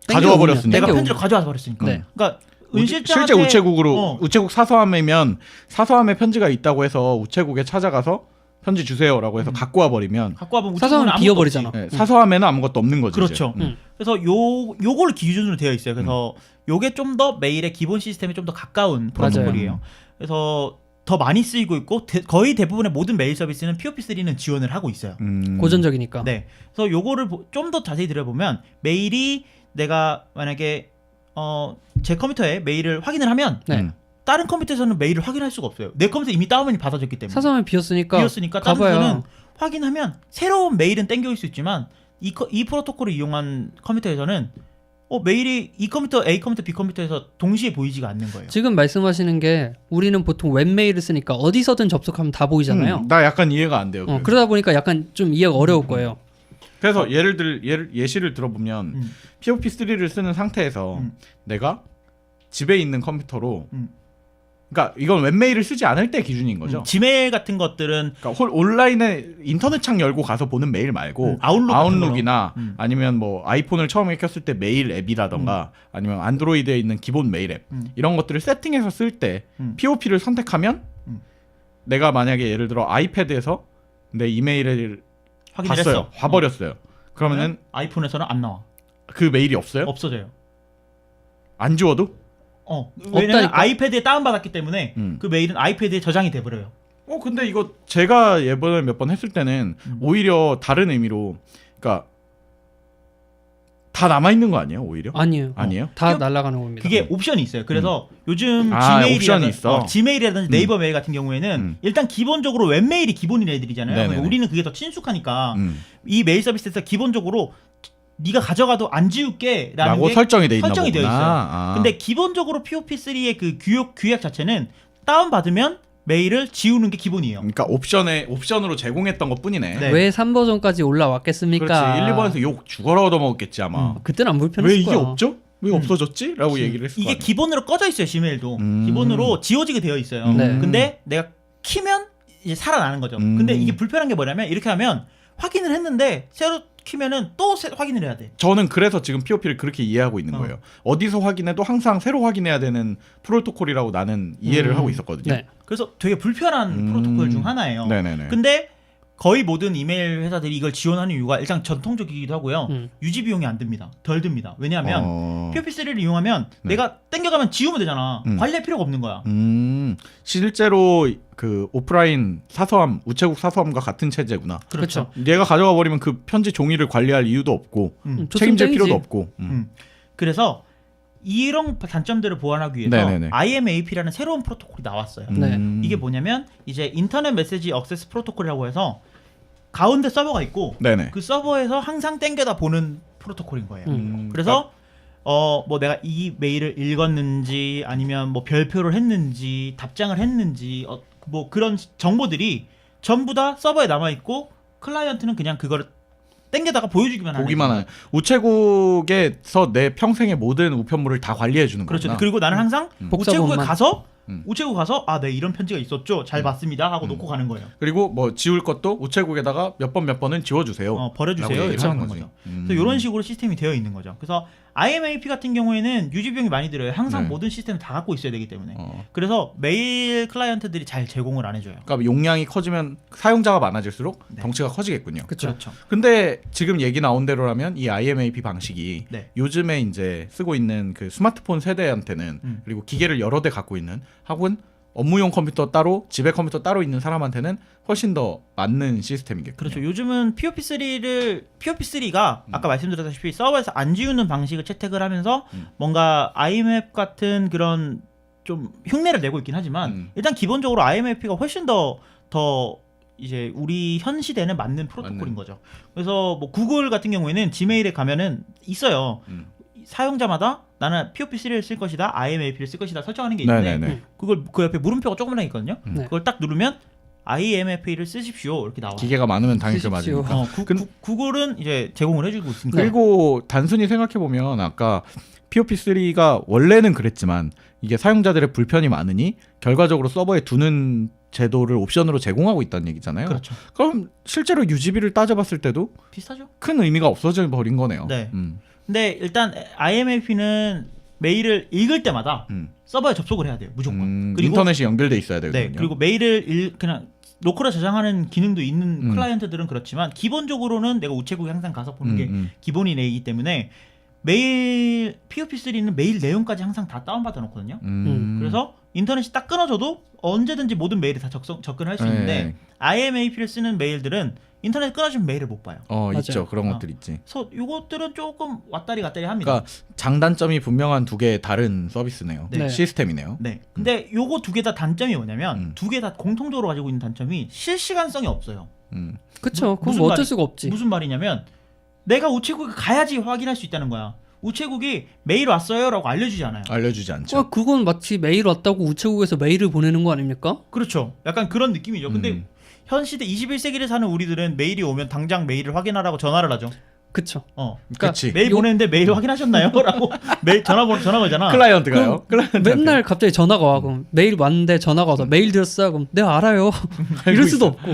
가져와 버렸으니까. 내가 편지를 가져와 버렸으니까. 네. 그러니까 실제 은실장한테 우체국으로 우체국 사서함이면 사서함에 편지가 있다고 해서 우체국에 찾아가서 편지 주세요라고 해서 갖고 와 버리면 갖고 와보면 사서함은 우체국은 비어버리잖아. 네, 사서함에는 아무것도 없는 거죠. 그렇죠. 이제. 그래서 요걸 기준으로 되어 있어요. 그래서 요게 좀 더 메일의 기본 시스템에 좀 더 가까운 프로토콜이에요. 그래서 더 많이 쓰이고 있고 거의 대부분의 모든 메일 서비스는 POP3는 지원을 하고 있어요. 고전적이니까. 네. 그래서 요거를 좀 더 자세히 들여보면 메일이 내가 만약에 제 컴퓨터에 메일을 확인을 하면 다른 컴퓨터에서는 메일을 확인할 수가 없어요. 내 컴퓨터 이미 다운이 받아졌기 때문에. 사서함이 비었으니까 다른 컴퓨터는 확인하면 새로운 메일은 땡겨올 수 있지만 이 프로토콜을 이용한 컴퓨터에서는 메일이 이 컴퓨터 A 컴퓨터 B 컴퓨터에서 동시에 보이지가 않는 거예요. 지금 말씀하시는 게 우리는 보통 웹메일을 쓰니까 어디서든 접속하면 다 보이잖아요. 나 약간 이해가 안 돼요. 그러다 보니까 약간 좀 이해가 어려울 거예요. 그래서 예시를 들어보면 POP3를 쓰는 상태에서 내가 집에 있는 컴퓨터로 그러니까 이건 웹메일을 쓰지 않을 때 기준인 거죠. 지메일 같은 것들은 그러니까 온라인에 인터넷 창 열고 가서 보는 메일 말고 아웃룩이나 아니면 뭐 아이폰을 처음에 켰을 때 메일 앱이라던가 아니면 안드로이드에 있는 기본 메일 앱 이런 것들을 세팅해서 쓸 때 POP를 선택하면 내가 만약에 예를 들어 아이패드에서 내 이메일을 봤어요. 봐버렸어요. 그러면은 아이폰에서는 안 나와. 그 메일이 없어요? 없어져요. 안 지워도? 왜냐면 아이패드에 다운받았기 때문에 그 메일은 아이패드에 저장이 돼버려요. 근데 이거 제가 예전에 몇 번 했을 때는 오히려 다른 의미로 그러니까 다 남아있는 거 아니에요 오히려? 아니에요. 다 날아가는 겁니다. 그게 옵션이 있어요. 그래서 요즘 지메일이라든지 네이버 메일 같은 경우에는 일단 기본적으로 웹메일이 기본인 애들이잖아요. 우리는 그게 더 친숙하니까 이 메일 서비스에서 기본적으로 네가 가져가도 안 지울게라는 라고 게 설정이 돼 있나 설정이 되어 보구나. 있어요. 아. 근데 기본적으로 POP3의 그 규약 자체는 다운 받으면 메일을 지우는 게 기본이에요. 그러니까 옵션으로 제공했던 것뿐이네. 네. 왜 3버전까지 올라왔겠습니까? 그렇지. 1, 2번에서 욕 죽어라 얻어먹었겠지 아마. 그때는 안 불편했을 왜 이게 거야. 없죠? 왜 없어졌지? 라고 얘기를 했을 거 이게 아니야. 기본으로 꺼져 있어요. 지메일도 기본으로 지워지게 되어 있어요. 네. 근데 내가 키면 이제 살아나는 거죠. 근데 이게 불편한 게 뭐냐면 이렇게 하면 확인을 했는데 새로 키면은 또 확인을 해야 돼. 저는 그래서 지금 POP를 그렇게 이해하고 있는 거예요. 어디서 확인해도 항상 새로 확인해야 되는 프로토콜이라고 나는 이해를 하고 있었거든요. 네. 그래서 되게 불편한 프로토콜 중 하나예요. 네네네. 근데 거의 모든 이메일 회사들이 이걸 지원하는 이유가 일단 전통적이기도 하고요. 유지 비용이 안 듭니다. 덜 듭니다. 왜냐하면 POP3를 이용하면 내가 땡겨가면 지우면 되잖아. 관리할 필요가 없는 거야. 실제로 그 오프라인 사서함, 우체국 사서함과 같은 체제구나. 그렇죠. 얘가 가져가 버리면 그 편지 종이를 관리할 이유도 없고 책임질 조선쟁이지. 필요도 없고. 그래서 이런 단점들을 보완하기 위해서 네네네. IMAP라는 새로운 프로토콜이 나왔어요. 네. 이게 뭐냐면 이제 인터넷 메시지 억세스 프로토콜이라고 해서 가운데 서버가 있고 네네. 그 서버에서 항상 땡겨다 보는 프로토콜인 거예요. 그래서 뭐 내가 이 메일을 읽었는지 아니면 뭐 별표를 했는지 답장을 했는지 뭐 그런 정보들이 전부 다 서버에 남아 있고 클라이언트는 그냥 그거를 땡겨다가 보여주기만 하는 보기만 하는 우체국에서 내 평생의 모든 우편물을 다 관리해 주는 그렇죠. 거구나. 그리고 나는 항상 우체국에 복사본만. 가서 우체국 가서 네 이런 편지가 있었죠. 잘 봤습니다 하고 놓고 가는 거예요. 그리고 뭐 지울 것도 우체국에다가 몇 번은 지워주세요. 버려주세요. 라고 이렇게 얘기를 하는 하는 거죠. 그래서 이런 식으로 시스템이 되어 있는 거죠. 그래서 IMAP 같은 경우에는 유지 비용이 많이 들어요. 항상 네. 모든 시스템을 다 갖고 있어야 되기 때문에. 그래서 메일 클라이언트들이 잘 제공을 안 해줘요. 그러니까 용량이 커지면 사용자가 많아질수록 네. 덩치가 커지겠군요. 그렇죠. 근데 지금 얘기 나온 대로라면 이 IMAP 방식이 네. 요즘에 이제 쓰고 있는 그 스마트폰 세대한테는 그리고 기계를 여러 대 갖고 있는 혹은 업무용 컴퓨터 따로 집에 컴퓨터 따로 있는 사람한테는 훨씬 더 맞는 시스템이겠군요. 그렇죠. 요즘은 POP3가 아까 말씀드렸다시피 서버에서 안 지우는 방식을 채택을 하면서 뭔가 IMAP 같은 그런 좀 흉내를 내고 있긴 하지만 일단 기본적으로 IMAP가 훨씬 더 이제 우리 현 시대에는 맞는 프로토콜인 거죠. 그래서 뭐 구글 같은 경우에는 지메일에 가면은 있어요. 사용자마다 나는 POP3를 쓸 것이다, IMAP를 쓸 것이다 설정하는 게 있는데 네네네. 그걸 그 옆에 물음표가 조그맣게 있거든요. 네. 그걸 딱 누르면 IMAP를 쓰십시오 이렇게 나와요. 기계가 많으면 당연히 그 쓰십시오. 맞으니까. 구글은 이제 제공을 해주고 있습니다. 그리고 단순히 생각해 보면 아까 POP3가 원래는 그랬지만 이게 사용자들의 불편이 많으니 결과적으로 서버에 두는 제도를 옵션으로 제공하고 있다는 얘기잖아요. 그렇죠. 그럼 실제로 유지비를 따져봤을 때도 비슷하죠. 큰 의미가 없어져 버린 거네요. 네. 근데 일단 IMAP는 메일을 읽을 때마다 서버에 접속을 해야 돼요. 무조건. 그리고 인터넷이 연결돼 있어야 되거든요. 네. 그리고 메일을 그냥 로컬에 저장하는 기능도 있는 클라이언트들은 그렇지만 기본적으로는 내가 우체국에 항상 가서 보는 게 기본이 내이기 때문에 메일 POP3는 메일 내용까지 항상 다 다운받아 놓거든요. 그래서 인터넷이 딱 끊어져도 언제든지 모든 메일에 다 접근할 수 있는데 네. IMAP를 쓰는 메일들은 인터넷 끊어지면 메일을 못 봐요. 맞아요. 있죠. 그런 것들 있지. 그래서 이것들은 조금 왔다리 갔다리 합니다. 그러니까 장단점이 분명한 두 개의 다른 서비스네요. 네. 시스템이네요. 네. 근데 요거 두 개 다 단점이 뭐냐면 두 개 다 공통적으로 가지고 있는 단점이 실시간성이 없어요. 그쵸. 그건 무슨 뭐 어쩔 말이- 수가 없지. 무슨 말이냐면 내가 우체국에 가야지 확인할 수 있다는 거야. 우체국이 메일 왔어요라고 알려주지 않아요. 알려주지 않죠. 그건 마치 메일 왔다고 우체국에서 메일을 보내는 거 아닙니까? 그렇죠. 약간 그런 느낌이죠. 근데 현 시대 21세기를 사는 우리들은 메일이 오면 당장 메일을 확인하라고 전화를 하죠. 그쵸. 그렇지. 메일 보냈는데 메일 확인하셨나요? 라고 메일 전화 걸잖아. 클라이언트가요. 맨날 갑자기 전화가 와. 그럼 메일 왔는데 전화가 와서 메일 드렸어요. 그럼 내가 알아요. 이럴 수도 없고.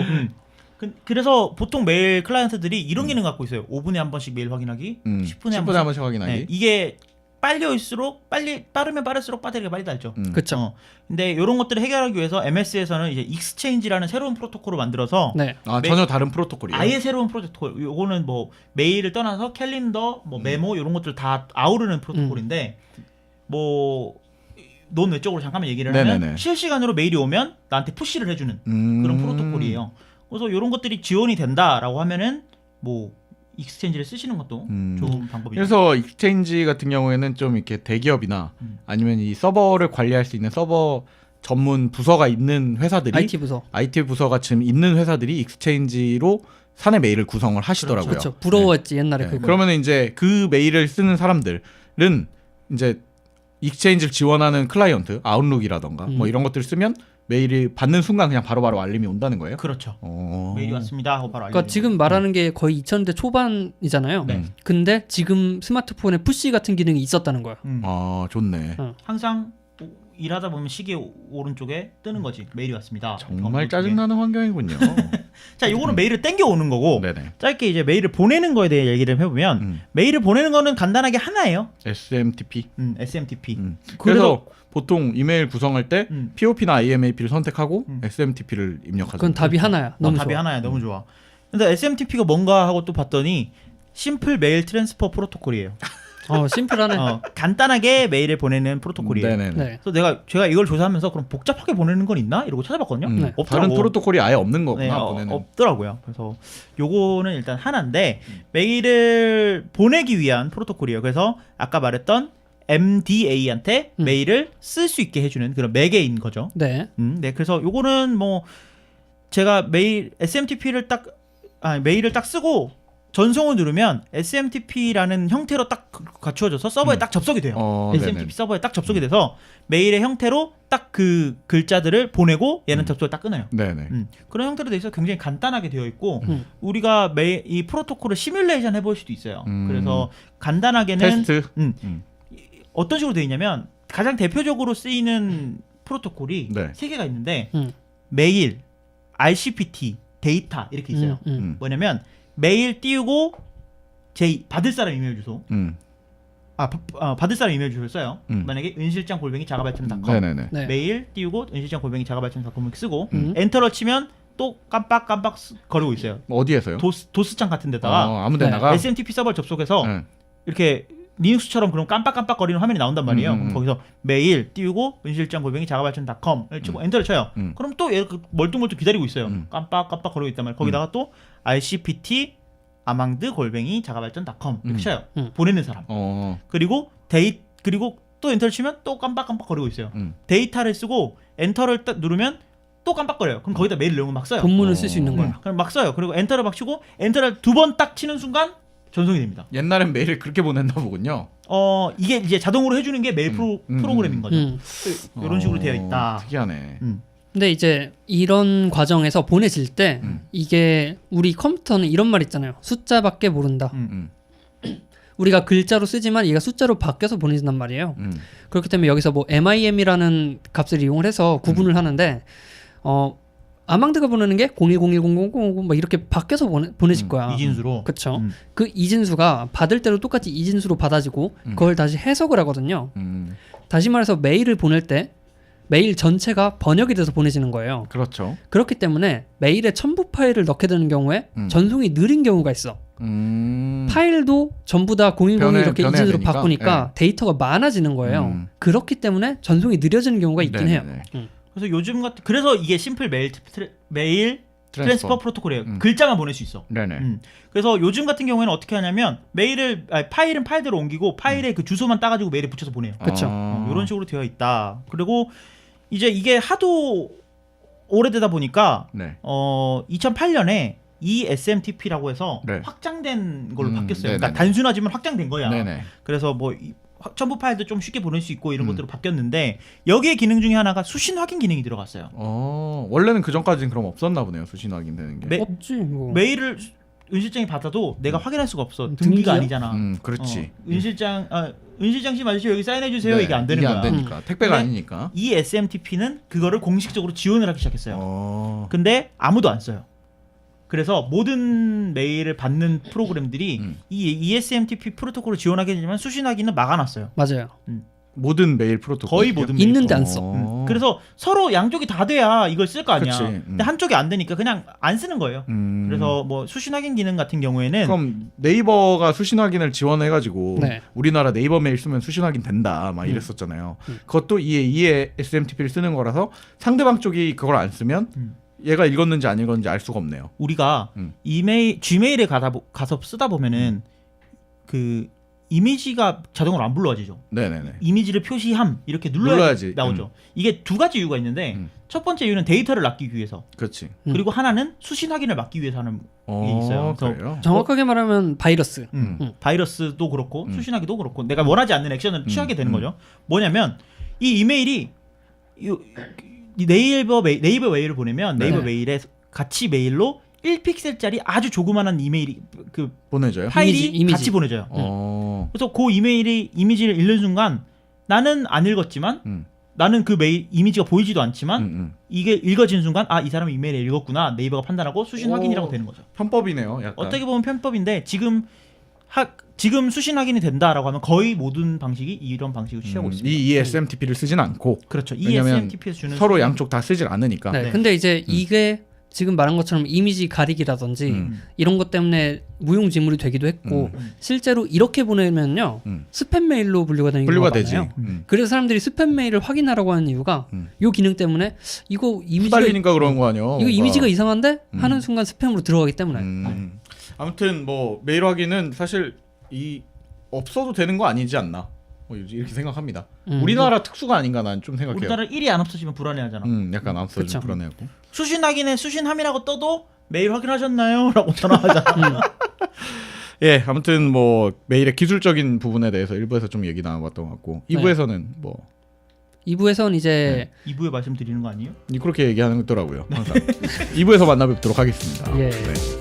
그래서 보통 메일 클라이언트들이 이런 기능 갖고 있어요. 5분에 한 번씩 메일 확인하기, 10분에 한 10분에 한 번씩 확인하기. 네, 이게 빠르면 빠를수록 배터리가 빨리 닳죠. 그쵸. 근데 이런 것들을 해결하기 위해서 MS에서는 이제 익스체인지라는 새로운 프로토콜을 만들어서 네. 전혀 다른 프로토콜이에요. 아예 새로운 프로토콜. 요거는 뭐 메일을 떠나서 캘린더, 뭐 메모 이런 것들 다 아우르는 프로토콜인데 뭐 논 외적으로 잠깐만 얘기를 하면 네네네. 실시간으로 메일이 오면 나한테 푸시를 해주는 그런 프로토콜이에요. 그래서 이런 것들이 지원이 된다라고 하면은 뭐 익스체인지를 쓰시는 것도 좋은 방법이죠. 그래서 익스체인지 같은 경우에는 좀 이렇게 대기업이나 아니면 이 서버를 관리할 수 있는 서버 전문 부서가 있는 회사들이 IT 부서. IT 부서가 지금 있는 회사들이 익스체인지로 사내 메일을 구성을 하시더라고요. 그렇죠. 부러웠지 옛날에 네. 그거. 그러면 이제 그 메일을 쓰는 사람들은 이제 익스체인지를 지원하는 클라이언트, 아웃룩이라던가 뭐 이런 것들을 쓰면 메일이 받는 순간 그냥 바로바로 알림이 온다는 거예요? 그렇죠. 메일이 왔습니다 하고 바로 알림. 그러니까 지금 말하는 게 거의 2000년대 초반이잖아요. 네. 근데 지금 스마트폰에 푸시 같은 기능이 있었다는 거야. 아, 좋네. 항상 일하다 보면 시계 오른쪽에 뜨는 거지. 메일이 왔습니다. 정말 짜증나는 환경이군요. 자, 요거는 메일을 땡겨 오는 거고 네네. 짧게 이제 메일을 보내는 거에 대해 얘기를 해보면 메일을 보내는 거는 간단하게 하나예요. SMTP. SMTP. 그래서 보통 이메일 구성할 때 음. POP나 IMAP를 선택하고 SMTP를 입력하죠. 그건 답이 하나야. 너무 답이 좋아. 하나야. 너무 좋아. 근데 SMTP가 뭔가 하고 또 봤더니 심플 메일 트랜스퍼 프로토콜이에요. 심플하네. 간단하게 메일을 보내는 프로토콜이에요. 네네. 네. 그래서 제가 이걸 조사하면서 그럼 복잡하게 보내는 건 있나? 이러고 찾아봤거든요. 네. 없더라고. 다른 프로토콜이 아예 없는 거구나. 네, 보내는. 없더라고요. 그래서 요거는 일단 하나인데 메일을 보내기 위한 프로토콜이에요. 그래서 아까 말했던 MDA한테 메일을 쓸 수 있게 해주는 그런 매개인 거죠. 네. 네, 그래서 요거는 뭐 제가 메일 SMTP를 메일을 딱 쓰고 전송을 누르면 SMTP라는 형태로 딱 갖추어져서 서버에 딱 접속이 돼요. SMTP 네네. 서버에 딱 접속이 돼서 메일의 형태로 딱 그 글자들을 보내고 얘는 접속을 딱 끊어요. 네네. 그런 형태로 돼 있어 굉장히 간단하게 되어 있고 우리가 이 프로토콜을 시뮬레이션 해볼 수도 있어요. 그래서 간단하게는 테스트. 어떤 식으로 되어 있냐면 가장 대표적으로 쓰이는 프로토콜이 네. 3개가 있는데 메일, RCPT, 데이터 이렇게 있어요. 뭐냐면 메일 띄우고 받을 사람 이메일 주소. 받을 사람 이메일 주소를 써요. 만약에 은실장@자가발전.com 네네네. 네. 메일 띄우고 은실장@자가발전.com 쓰고 엔터를 치면 또 깜빡깜빡 거리고 있어요. 어디에서요? 도스창 같은 데다가 아무데나가. SMTP 서버를 접속해서 네. 이렇게 리눅스처럼 그런 깜빡깜빡거리는 화면이 나온단 말이에요. 그럼 거기서 메일 띄우고 은실장@자가발전.com을 치고 엔터를 쳐요. 그럼 또 얘 멀뚱멀뚱 기다리고 있어요. 깜빡깜빡 거리고 있단 말이에요. 거기다가 또 RCPT 자가발전.com 이렇게 쳐요. 보내는 사람. 그리고 그리고 또 엔터를 치면 또 깜빡깜빡 거리고 있어요. 데이터를 쓰고 엔터를 딱 누르면 또 깜빡거려요. 그럼 거기다 메일 내용을 막 써요. 본문을 쓸 수 있는 거야. 그럼 막 써요. 그리고 엔터를 막 치고 엔터를 2번 딱 치는 순간 전송이 됩니다. 옛날엔 메일을 그렇게 보냈나 보군요. 이게 이제 자동으로 해주는 게 메일 프로그램인 거죠. 이런 식으로 되어 있다. 특이하네. 근데 이제 이런 과정에서 보내질 때 이게 우리 컴퓨터는 이런 말 있잖아요. 숫자밖에 모른다. 우리가 글자로 쓰지만 얘가 숫자로 바뀌어서 보내진단 말이에요. 그렇기 때문에 여기서 뭐 MIM이라는 값을 이용을 해서 구분을 하는데 아망드가 보내는 게 01010000 뭐 이렇게 바뀌어서 보내질 거야. 이진수로. 그렇죠. 그 이진수가 받을 때로 똑같이 이진수로 받아지고 그걸 다시 해석을 하거든요. 다시 말해서 메일을 보낼 때 메일 전체가 번역이 돼서 보내지는 거예요. 그렇죠. 그렇기 때문에 메일에 첨부 파일을 넣게 되는 경우에 전송이 느린 경우가 있어. 파일도 전부 다 0101 이렇게 변해야 이진수로 되니까. 바꾸니까 데이터가 많아지는 거예요. 그렇기 때문에 전송이 느려지는 경우가 있긴 해요. 그래서 요즘 그래서 이게 심플 메일 트랜스퍼 프로토콜이에요. 글자만 보낼 수 있어. 네네. 그래서 요즘 같은 경우에는 어떻게 하냐면 파일은 파일대로 옮기고 파일에 그 주소만 따가지고 메일에 붙여서 보내요. 그렇죠. 이런 식으로 되어 있다. 그리고 이제 이게 하도 오래되다 보니까 네. 2008년에 ESMTP라고 해서 네. 확장된 걸로 바뀌었어요. 네네네. 그러니까 단순하지만 확장된 거야. 네네. 그래서 뭐 첨부 파일도 좀 쉽게 보낼 수 있고 이런 것들로 바뀌었는데 여기에 기능 중에 하나가 수신 확인 기능이 들어갔어요. 원래는 그 전까지는 그럼 없었나 보네요. 수신 확인되는 게. 없지 뭐. 메일을 은실장이 받아도 내가 확인할 수가 없어. 등기가 등기요? 아니잖아. 그렇지. 은실장 씨 맞으시죠? 여기 사인해 주세요. 네, 이게 안 되는 이게 거야. 안 되니까. 택배가 근데 아니니까. 이 SMTP는 그거를 공식적으로 지원을 하기 시작했어요. 어. 근데 아무도 안 써요. 그래서 모든 메일을 받는 프로그램들이 이 ESMTP 프로토콜을 지원하게 되지만 수신하기는 막아놨어요. 맞아요. 모든 메일 프로토콜. 거의 모든 메일 있는데 안 프로토콜. 써. 그래서 서로 양쪽이 다 돼야 이걸 쓸 거 아니야. 그치. 근데 한쪽이 안 되니까 그냥 안 쓰는 거예요. 그래서 뭐 수신 확인 기능 같은 경우에는 그럼 네이버가 수신 확인을 지원해가지고 네. 우리나라 네이버 메일 쓰면 수신 확인 된다 막 이랬었잖아요. 그것도 이에 SMTP를 쓰는 거라서 상대방 쪽이 그걸 안 쓰면 얘가 읽었는지 안 읽었는지 알 수가 없네요. 우리가 Gmail에 가서 쓰다 보면은 그 이미지가 자동으로 안 불러지죠. 네네네. 이미지를 표시함 이렇게 눌러야지 나오죠. 이게 두 가지 이유가 있는데 첫 번째 이유는 데이터를 낚기 위해서. 그렇지. 그리고 하나는 수신 확인을 막기 위해서 하는 게 있어요. 그래서 그래요? 정확하게 말하면 바이러스. 바이러스도 그렇고 수신하기도 그렇고 내가 원하지 않는 액션을 취하게 되는 거죠. 뭐냐면 이 이메일이 이 네이버 메일을 보내면 네이버 메일에 같이 메일로 1픽셀짜리 아주 조그만한 이메일이 그 보내줘요. 파일이 이미지. 같이 보내져요. 어. 그래서 그 이미지를 읽는 순간 나는 안 읽었지만 나는 그 메일 이미지가 보이지도 않지만 이게 읽어지는 순간 아, 이 사람이 이메일을 읽었구나 네이버가 판단하고 수신 확인이라고 되는 거죠. 편법이네요. 약간. 어떻게 보면 편법인데 지금 수신 확인이 된다라고 하면 거의 모든 방식이 이런 방식을 취하고 있습니다. 이 ESMTP를 쓰진 않고. 그렇죠. 왜냐면 ESMTP에서 주는 서로 수신은- 양쪽 다 쓰질 않으니까. 네. 네. 근데 이제 이게 지금 말한 것처럼 이미지 가리기라든지 이런 것 때문에 무용지물이 되기도 했고 실제로 이렇게 보내면요 스팸 메일로 분류가 되는 분류가 경우가 되지. 많아요. 그래서 사람들이 스팸 메일을 확인하라고 하는 이유가 이 기능 때문에 이거 이미지가 후달리니까 그런 거 아니야. 이거 이미지가 이상한데 하는 순간 스팸으로 들어가기 때문에. 아무튼 뭐 메일 확인은 사실 이 없어도 되는 거 아니지 않나. 뭐 이렇게 생각합니다. 우리나라 특수가 아닌가 난 좀 생각해요. 우리나라 1이 안 없어지면 불안해하잖아. 약간 앞서 그쵸. 좀 불안해하고. 수신 확인에 수신함이라고 떠도 메일 확인하셨나요? 라고 전화하잖아. 예, 아무튼 뭐 메일의 기술적인 부분에 대해서 1부에서 좀 얘기 나눠봤던 것 같고 2부에서는 뭐 2부에선 이제 2부에 말씀드리는 거 아니에요? 그렇게 얘기하는 거더라고요. 항상 2부에서 만나뵙도록 하겠습니다. 예. 네.